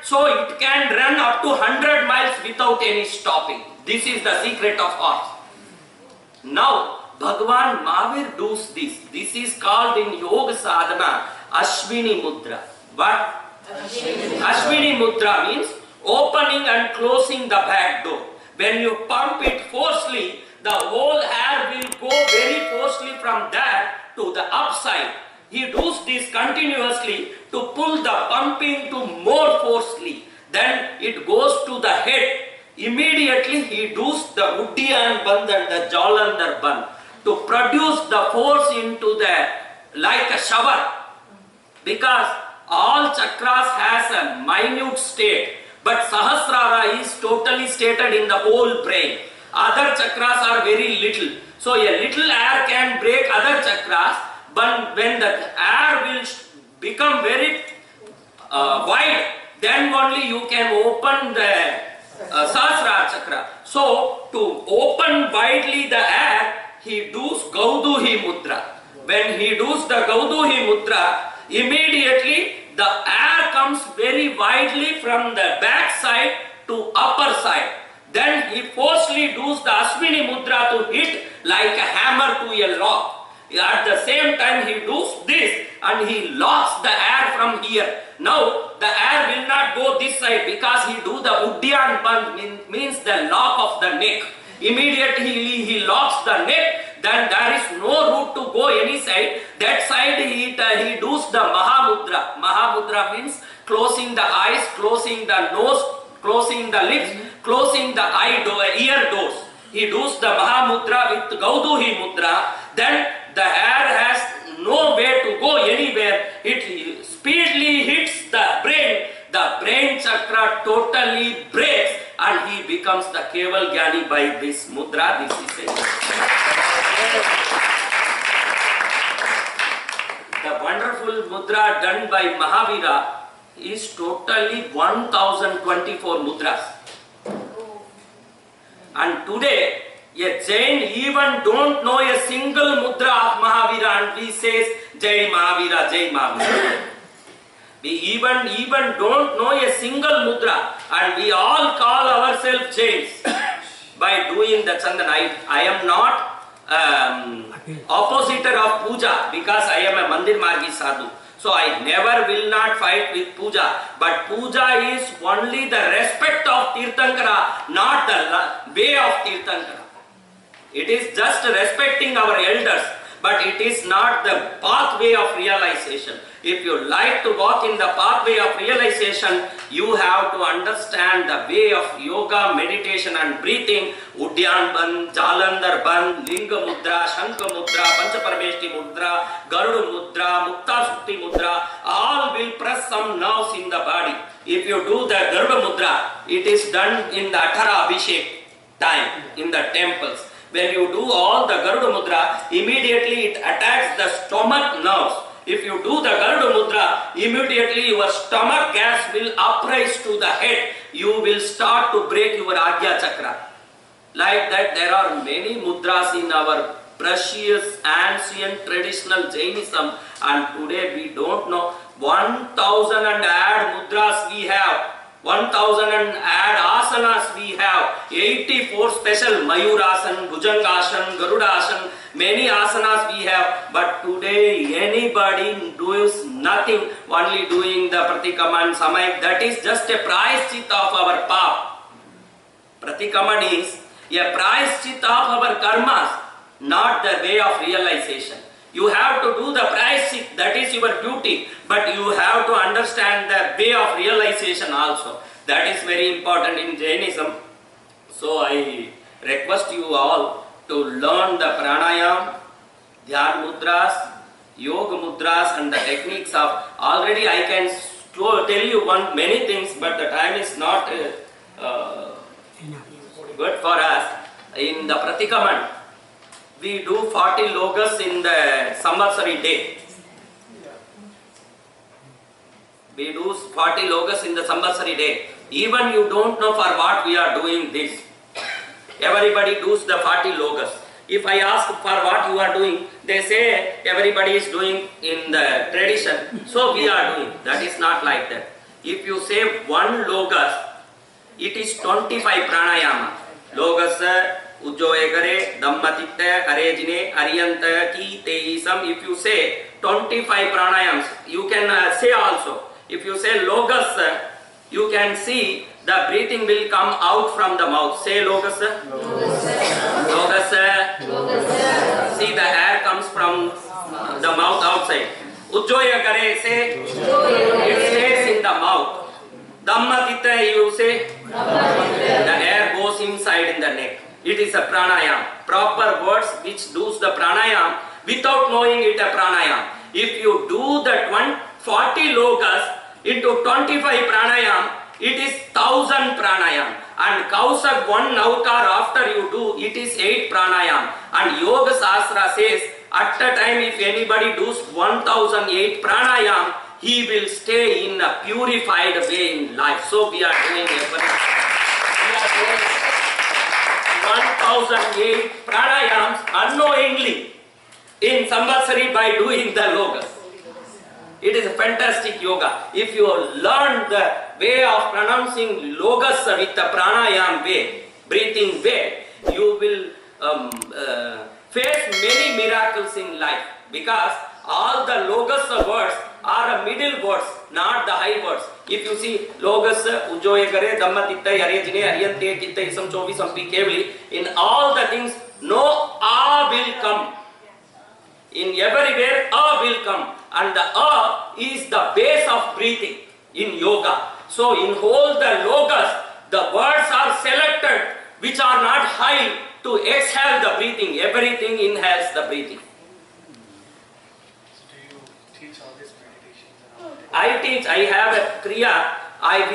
so it can run up to 100 miles without any stopping. This is the secret of horse. Now, Bhagavan Mahavir does this. This is called in Yoga Sadhana Ashwini Mudra. What? Ashwini Mudra means opening and closing the back door. When you pump it forcefully, the whole air will go very forcefully from there to the upside. He does this continuously to pull the pumping to more forcefully. Then it goes to the head. Immediately he does the Uddiyana Bandh and the Jalandhar Bandh to produce the force into the, like a shower. Because all chakras has a minute state, but Sahasrara is totally stated in the whole brain. Other chakras are very little. So a little air can break other chakras, but when the air will become very wide, then only you can open the Sahasrara chakra. So to open widely the air, he does Gauduhi Mudra. When he does the Gauduhi Mudra, immediately the air comes very widely from the back side to upper side. Then he forcefully does the Ashwini Mudra to hit like a hammer to a rock. At the same time he does this and he locks the air from here. Now the air will not go this side because he do the Uddiyana Bandh, means the lock of the neck. Immediately he locks the neck, then there is no route to go any side. That side he does the Mahamudra. Mahamudra means closing the eyes, closing the nose, closing the lips, closing the ear doors. He does the Mahamudra with Gauduhi Mudra. Then the air has no way to go anywhere. It speedily hits the brain. The brain chakra totally breaks and he becomes the Keval Gyani by this mudra. This is it. The wonderful mudra done by Mahavira is totally 1024 mudras. And today, a Jain even don't know a single mudra of Mahavira and he says Jai Mahavira, Jai Mahavira. We even don't know a single mudra and we all call ourselves Jains by doing the Chandan. I am not oppositor of puja because I am a Mandir Margi Sadhu. So I never will not fight with puja. But puja is only the respect of Tirthankara, not the way of Tirthankara. It is just respecting our elders, but it is not the pathway of realization. If you like to walk in the pathway of realization, you have to understand the way of yoga, meditation and breathing. Uddiyana Bandh, Jalandhar Bandh, Linga Mudra, Shankha Mudra, Panchaparameshti Mudra, Garuda Mudra, Mukta Sukti Mudra, all will press some nerves in the body. If you do the Garuda Mudra, it is done in the Athara Abhishek time in the temples. When you do all the Garuda Mudra, immediately it attacks the stomach nerves. If you do the Garuda Mudra, immediately your stomach gas will uprise to the head. You will start to break your Agya Chakra. Like that, there are many mudras in our precious, ancient, traditional Jainism, and today we don't know. 1000 and add mudras we have. 1000 and add asanas we have, 84 special Mayurasana, Bhujangasana, Garudasana, many asanas we have, but today anybody does nothing, only doing the Pratikaman, Samayik. That is just a prayashchit of our pap. Pratikaman is a prayashchit of our karmas, not the way of realization. You have to do the prayashchit, that is your duty, but you have to understand the way of realization also. That is very important in Jainism. So I request you all to learn the pranayam, dhyan mudras, yoga mudras and the techniques of. Already I can tell you many things, but the time is not good for us. In the Pratikaman, we do 40 logas in the Samvatsari day. We do 40 logas in the Samvatsari day. Even you don't know for what we are doing this. Everybody does the 40 logas. If I ask for what you are doing, they say everybody is doing in the tradition, so we are doing. That is not like that. If you say one logos, it is 25 pranayama. Logos, ujjoye kare, dhammatitta, arejine, ariyanta, ki, teisam. If you say 25 pranayams, you can say also. If you say logos, you can see the breathing will come out from the mouth. Say logos. Logos. See the air comes from the mouth outside. Ujjoya kare, say it stays in the mouth. Dhammatitta, you say the air goes inside in the neck. It is a pranayam. Proper words which does the pranayam without knowing it a pranayam. If you do that 40 logos into 25 pranayam, it is 1000 pranayam. And Kausak 1 Naukar after you do, it is 8 pranayam. And Yoga Sastra says, at a time if anybody does 1008 pranayam, he will stay in a purified way in life. So we are doing 1008 pranayams unknowingly in Samvatsari by doing the logos. It is a fantastic yoga. If you learn the way of pronouncing logos with the pranayam way, breathing way, you will face many miracles in life, because all the logos words are middle words, not the high words. If you see logos, ujjoye kare, dhammatitta, arejine, ariyante, kitta, isam, chovisam, pikevli, in all the things, no a will come. In everywhere, a will come. And the a is the base of breathing in yoga. So in whole the logos, the words are selected which are not high to exhale the breathing. Everything inhales the breathing. Do you teach all these meditations? I teach, I have a kriya,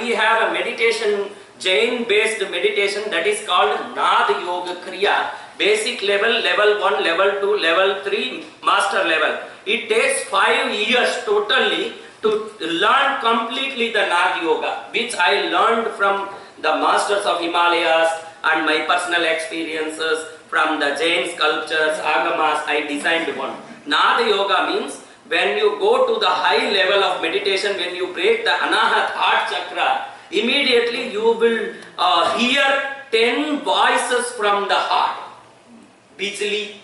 we have a meditation, Jain based meditation, that is called Nad Yoga Kriya. Basic level, level 1, level 2, level 3, master level. It takes 5 years totally to learn completely the Nad Yoga, which I learned from the masters of Himalayas and my personal experiences from the Jain sculptures, Agamas. I designed one. Nad Yoga means when you go to the high level of meditation, when you break the Anahat heart chakra, immediately you will hear 10 voices from the heart. Bijli,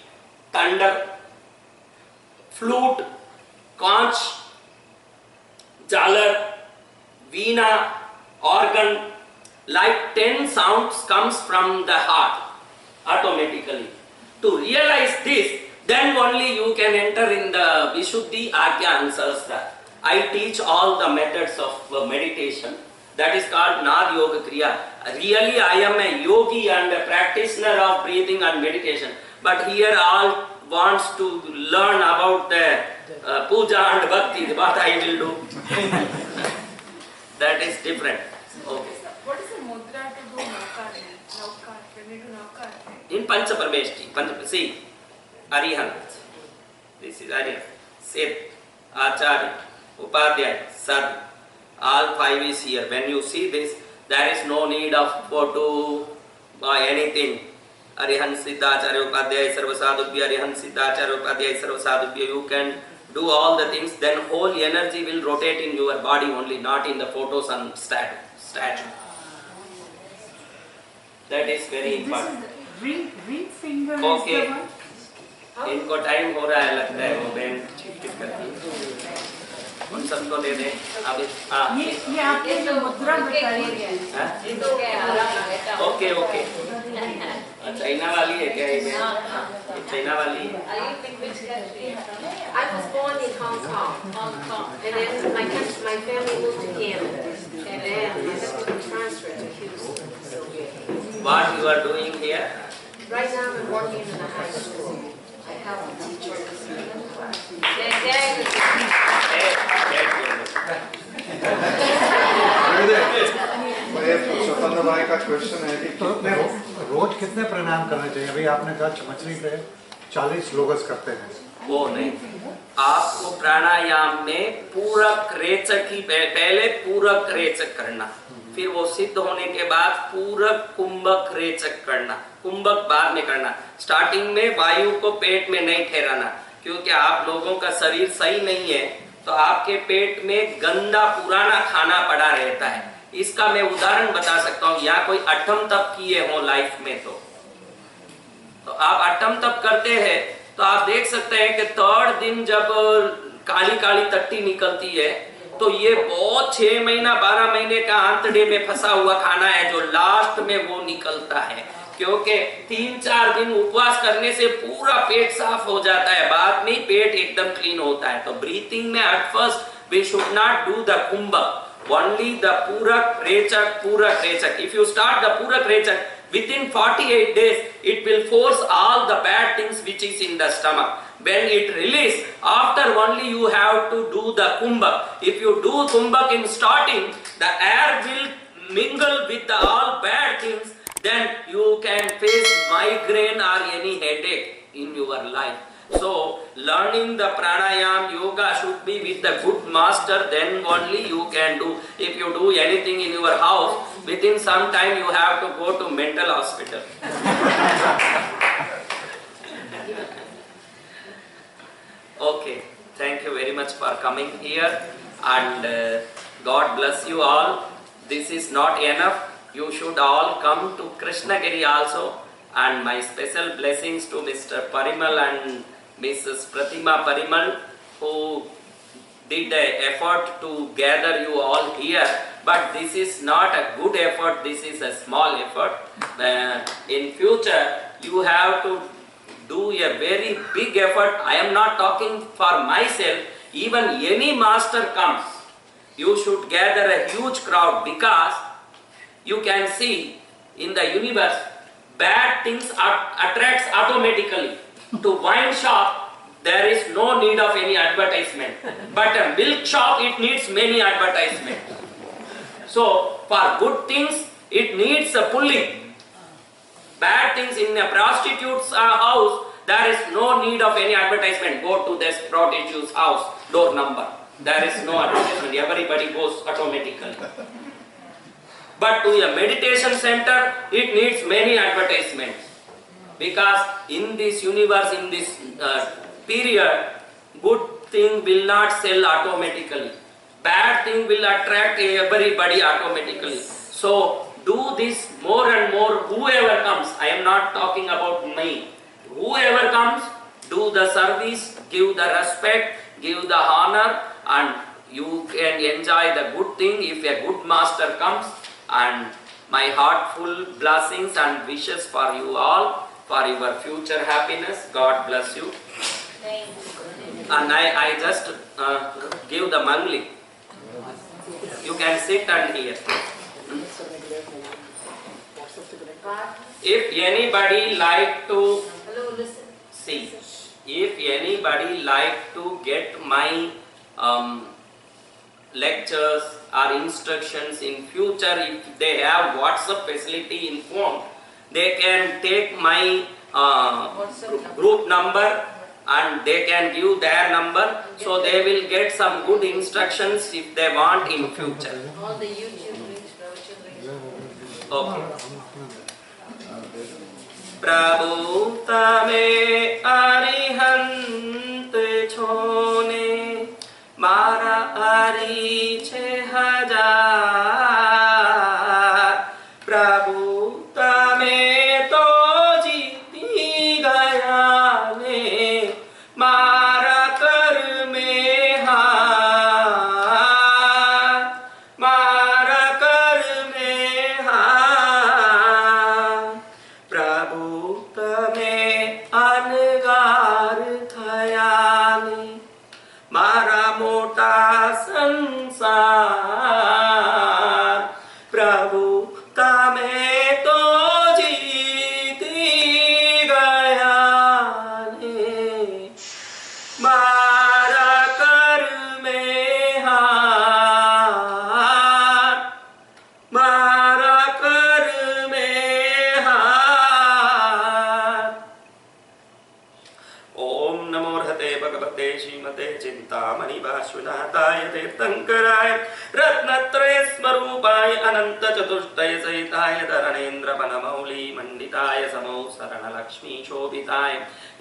thunder, flute, conch, jalar, veena, organ, like 10 sounds comes from the heart automatically. To realize this, then only you can enter in the Vishuddhi, Agya and Sahasra. I teach all the methods of meditation. That is called Nad Yoga Kriya. Really, I am a yogi and a practitioner of breathing and meditation. But here all wants to learn about the puja and bhakti, what I will do. That is different. Okay. What is the mudra to do naukar? Naukar, when we do naukar? In Panchaparmeshti, see, Arihant. This is Arihant. Seth, Acharya, Upadhyaya, Sadhu. All 5 is here. When you see this, there is no need of photo or anything. Arihant Siddhacharya Upadhyaya Sarvasadubhya, Arihant Siddhacharya Upadhyaya Sarvasadubhya. You can do all the things, then whole energy will rotate in your body only, not in the photos and statue. That is very important. Ring finger Okay. is the one? इनको time हो रहा है लगता है, वो band ठीक करती है, उन सबको दे दें अभी। ये आपने जो मुद्रा बताई है, ओके ओके। चाइना वाली है क्या ये? चाइना वाली है। I was born in Hong Kong, and then my family moved to Canada, and then my husband transferred to Houston. What you are doing here? Right now I'm working in a high school. I help teachers. स्वतंत्र भाई का question है कि रोज कितने प्राणायाम करने चाहिए? अभी आपने कहा चमचनी पे 40 लोगस करते हैं। वो नहीं, आपको प्राणायाम में पूरक रेचक ही पहले पूरक रेचक करना, फिर वो सिद्ध होने के बाद पूरक कुंभक रेचक करना, कुंभक बाद में करना। स्टार्टिंग में वायु को पेट में नहीं ठहराना, क्योंकि आप लोगों का शरीर सही नहीं है, तो आपके पेट में गंदा पुराना खाना पड़ा रहता है। इसका मैं उदाहरण बता सकता हूँ। या कोई अठम तप किए हो लाइफ में तो आप अठम तप करते हैं तो आप देख सकते हैं कि थर्ड दिन जब काली काली तट्टी निकलती है तो ये बहुत 6 महीना 12 महीने का आंतड़े में फंसा हुआ खाना है जो लास्ट में वो निकलता है, क्योंकि 3-4 दिन उपवास करने से पूरा पेट साफ हो जाता है, बाद में पेट एकदम क्लीन होता है। तो ब्रीथिंग में at first we should not do the kumbhak, only the purak rechak. If you start the purak rechak, within 48 days it will force all the bad things which is in the stomach. When it release, after only you have to do the kumbhak. If you do kumbhak in starting, the air will mingle with the all bad things, then you can face migraine or any headache in your life. So learning the pranayam yoga should be with the good master, then only you can do. If you do anything in your house, within some time you have to go to mental hospital. Okay, thank you very much for coming here, and God bless you all. This is not enough. You should all come to Krishnagiri also, and my special blessings to Mr. Parimal and Mrs. Pratima Parimal, who did an effort to gather you all here. But this is not a good effort, this is a small effort. In future, you have to do a very big effort. I am not talking for myself. Even any master comes, you should gather a huge crowd, because you can see in the universe, bad things attracts automatically. To wine shop, there is no need of any advertisement. But a milk shop, it needs many advertisements. So, for good things, it needs a pulling. Bad things in a prostitute's house, there is no need of any advertisement. Go to this prostitute's house, door number. There is no advertisement. Everybody goes automatically. But to a meditation center, it needs many advertisements. Because in this universe, in this period, good thing will not sell automatically. Bad thing will attract everybody automatically. So do this more and more. Whoever comes, I am not talking about me. Whoever comes, do the service, give the respect, give the honor, and you can enjoy the good thing if a good master comes. And my heartful blessings and wishes for you all, for your future happiness. God bless you. Thank you. And I just give the mangli. You can sit and hear. If anybody like to Hello, listen. see, if anybody like to get my lectures or instructions in future, if they have WhatsApp facility in phone, they can take my group number and they can give their number, so they will get some good instructions if they want in future. All the YouTube links, brochure links. Okay. प्रभु तमे अरिहंत छोने मारा अरि 6000 प्रभु तमे तो जीती गया ने मारा कर में हार मारा कर में हार प्रभु तमे अनगार थया ने मारा मोटा संसार प्रभु तमे तो जीती गया ने मारा कर में हार मारा कर में हार। ओम नमो हृदय भगवते श्रीमते मूर्ते चिंतामणि पार्श्वनाथाय तीर्थंकराय रत्नत्रय स्वरूपाय अनंत चतुष्टय सहिताय धरणेन्द्र वनमौली मंडिताय समौ शरण लक्ष्मी शोभिताय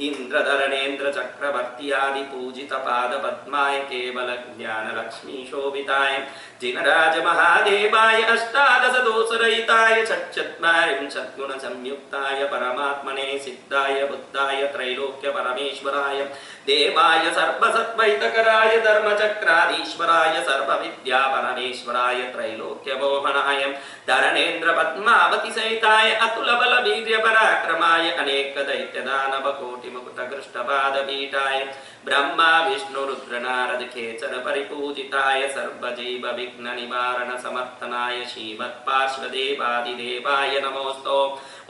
इंद्रधरणेन्द्र चक्रवर्ती आदि पूजित पाद पद्माय केवल ज्ञान लक्ष्मी शोभिताय जिनराज महादेवाय अष्टादश दोष रहिताय षट्चत्वारिंशत् गुण संयुक्ताय परमात्मने सिद्धाय बुद्धाय त्रैलोक्य परमेश्वराय देवाय सर्वसत्वैतकराय धर्मचक्राधीश्वराय सर्वविद्या परमेश्वराय त्रैलोक्य मोहनाय धरणेन्द्र पद्मावती सहिताय अतुल बल वीर्य पराक्रमाय अनेक दैत्य दानव कोटि मुकुट कृष्णपाद पीठाय ब्रह्मा विष्णु रुद्र नारद खेचर परिपूजिताय सर्वजीव विघ्न निवारण समर्थनाय श्रीमत्पार्श्वदेवादिदेवाय नमोस्तु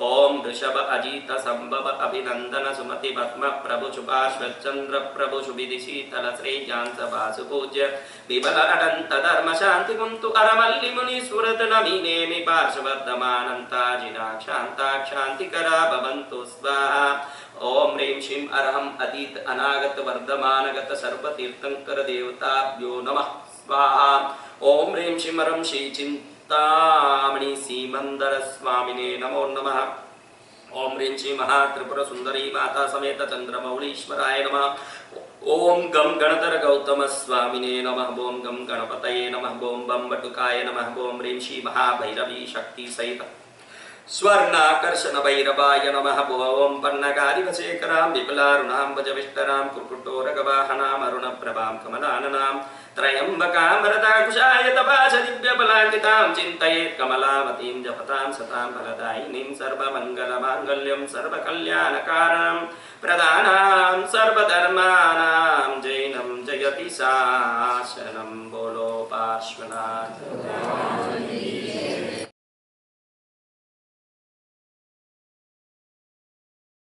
ओम ऋषभ अजित संभव अभिनंदन सुमति पद्म प्रभु शुभाश्वचंद्र प्रभु शुभिधि शीतल श्रेयांस वासु पूज्य विबल अनंत धर्म शांति कुंतु अरमल्लि मुनि सुरत नमी नेमि पार्श्ववर्धमानंता जिनाक्षांता क्षांतिकरा भवन्तु स्वाहा ओम ह्रीं श्रीं अरहं अतीत अनागत वर्धमानगत सर्व तीर्थंकर देवताभ्यो नमः स्वाहा ओम ह्रीं श्रीं अरहं श्री चिंतामणि सीमंदर स्वामिने नमो नमः ओम ह्रीं श्री महात्रिपुर सुंदरी माता समेत चंद्रमौलीश्वराय नमः ओम गम गणधर गौतम स्वामिने नमः ओम गम गणपतये नमः ओम बम बटुकाय नमः ओम ह्रीं श्री महाभैरवी शक्ति सहित स्वर्णाकर्षण भैरवाय नमः ओम पन्नगारिवशेखरां विपुलारुणां भजविष्टरां कुर्कुटोरगवाहनां अरुणप्रभां कमलाननां त्रयंबकां वरदाकुशाय तपाश दिव्यबलान्वितां चिन्तयेत् कमलावतीं जपतां सतां फलदायिनीं सर्वमङ्गलमाङ्गल्यं सर्वकल्याणकारणं प्रदानां सर्वधर्माणां जैनं जयति शासनं बोलो पार्श्वनाथ